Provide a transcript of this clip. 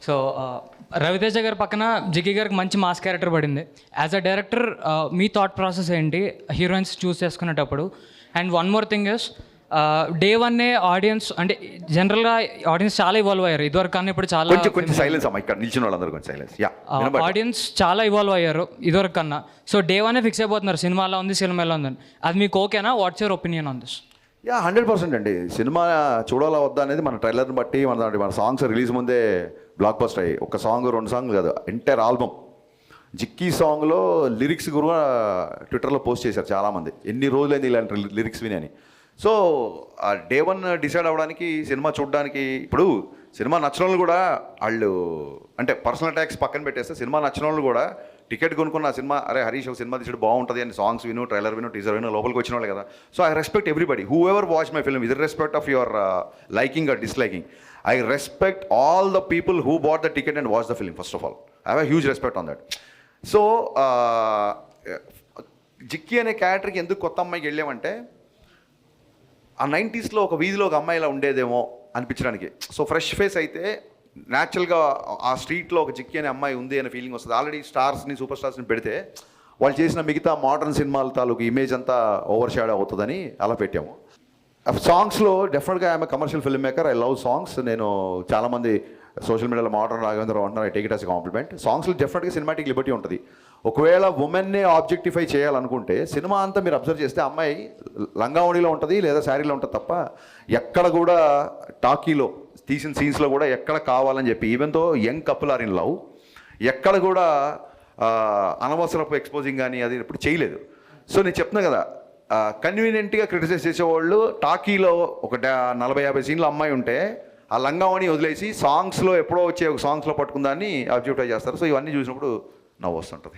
So Raviteja గారి పక్కన జిగ్గి గారికి మంచి మాస్ క్యారెక్టర్ పడింది. యాజ్ అ డైరెక్టర్ మీ థాట్ ప్రాసెస్ ఏంటి హీరోయిన్స్ చూస్ చేసుకునేటప్పుడు? And one more thing is, డే వన్నే ఆడియన్స్ అంటే జనరల్గా ఆడియన్స్ చాలా ఇవాల్వ్ అయ్యారు ఇదివరకు కన్నా. ఇప్పుడు చాలా కొంచెం సైలెన్స్ అమ్మా, ఇక్కడ నిల్చిన వాళ్ళందరూ కొంచెం సైలెన్స్. ఆడియన్స్ చాలా ఇవాల్వ్ అయ్యారు ఇదివరకు కన్నా. సో డే వన్నే ఫిక్స్ అయిపోతున్నారు సినిమా ఎలా ఉంది, సినిమా ఎలా ఉందని. అది మీకు ఓకేనా? What's your opinion on this? 100% అండి. సినిమా చూడాలా వద్దా అనేది మన ట్రైలర్ని బట్టి, మన సాంగ్స్ రిలీజ్ ముందే బ్లాక్ బస్టర్ అయ్యి, ఒక సాంగ్ 2 సాంగ్లు కాదు, ఎంటైర్ ఆల్బమ్. జిక్కీ సాంగ్లో లిరిక్స్ కూడా ట్విట్టర్లో పోస్ట్ చేశారు చాలామంది, ఎన్ని రోజులైంది ఇలాంటి లిరిక్స్ విని అని. సో ఆ డే వన్ డిసైడ్ అవ్వడానికి, సినిమా చూడడానికి, ఇప్పుడు సినిమా నచ్చిన వాళ్ళు కూడా వాళ్ళు అంటే పర్సనల్ అటాక్స్ పక్కన పెట్టేస్తే, సినిమా నచ్చిన వాళ్ళు కూడా టికెట్ కొనుక్కున్న ఆ సినిమా, అరే హరీష్ ఒక సినిమా తీసాడు బాగుంటుంది అని సాంగ్స్ విను, ట్రైలర్ విను, టీజర్ విను, లోపలికి వచ్చిన వాళ్ళు కదా. So I respect everybody who ever watch my film, with respect of your liking or disliking. I respect all the people who bought the ticket and watched the film, first of all. I have a huge respect on that. So, Jikki అనే క్యారెక్టర్కి ఎందుకు కొత్త అమ్మాయికి వెళ్ళామంటే, ఆ 90sలో ఒక వీధిలో ఒక అమ్మాయి ఇలా ఉండేదేమో అనిపించడానికి. సో ఫ్రెష్ ఫేస్ అయితే న్యాచురల్గా ఆ స్ట్రీట్లో ఒక జిక్కీ అనే అమ్మాయి ఉంది అనే ఫీలింగ్ వస్తుంది. ఆల్రెడీ స్టార్స్ని, సూపర్ స్టార్స్ని పెడితే వాళ్ళు చేసిన మిగతా మోడర్న్ సినిమాల తాలూకు ఇమేజ్ అంతా ఓవర్ షాడో అవుతుందని అలా పెట్టాము. సాంగ్స్లో డెఫినెట్గా I'm commercial film maker, I love songs. నేను చాలామంది సోషల్ మీడియాలో మోడర్న్ రాఘవేంద్ర అంటున్నారు, I take it as compliment. సాంగ్స్లో డెఫినెట్గా సినిమాటిక్ లిబర్టీ ఉంటుంది. ఒకవేళ ఉమెన్నే ఆబ్జెక్టిఫై చేయాలనుకుంటే, సినిమా అంతా మీరు అబ్జర్వ్ చేస్తే అమ్మాయి లంగావణిలో ఉంటుంది లేదా శారీలో ఉంటుంది తప్ప, ఎక్కడ కూడా టాకీలో తీసిన సీన్స్లో కూడా ఎక్కడ కావాలని చెప్పి, even though young couple are in love, ఎక్కడ కూడా అనవసరపు ఎక్స్పోజింగ్ కానీ అది ఇప్పుడు చేయలేదు. సో నేను చెప్తున్నా కదా, కన్వీనియంట్గా క్రిటిసైజ్ చేసేవాళ్ళు టాకీలో ఒక 40-50 సీన్లు అమ్మాయి ఉంటే ఆ లంగావని వదిలేసి సాంగ్స్లో ఎప్పుడో వచ్చే ఒక సాంగ్స్లో పట్టుకుందాన్ని అబ్జెక్టిఫై చేస్తారు. సో ఇవన్నీ చూసినప్పుడు నవ్వు వస్తుంటుంది.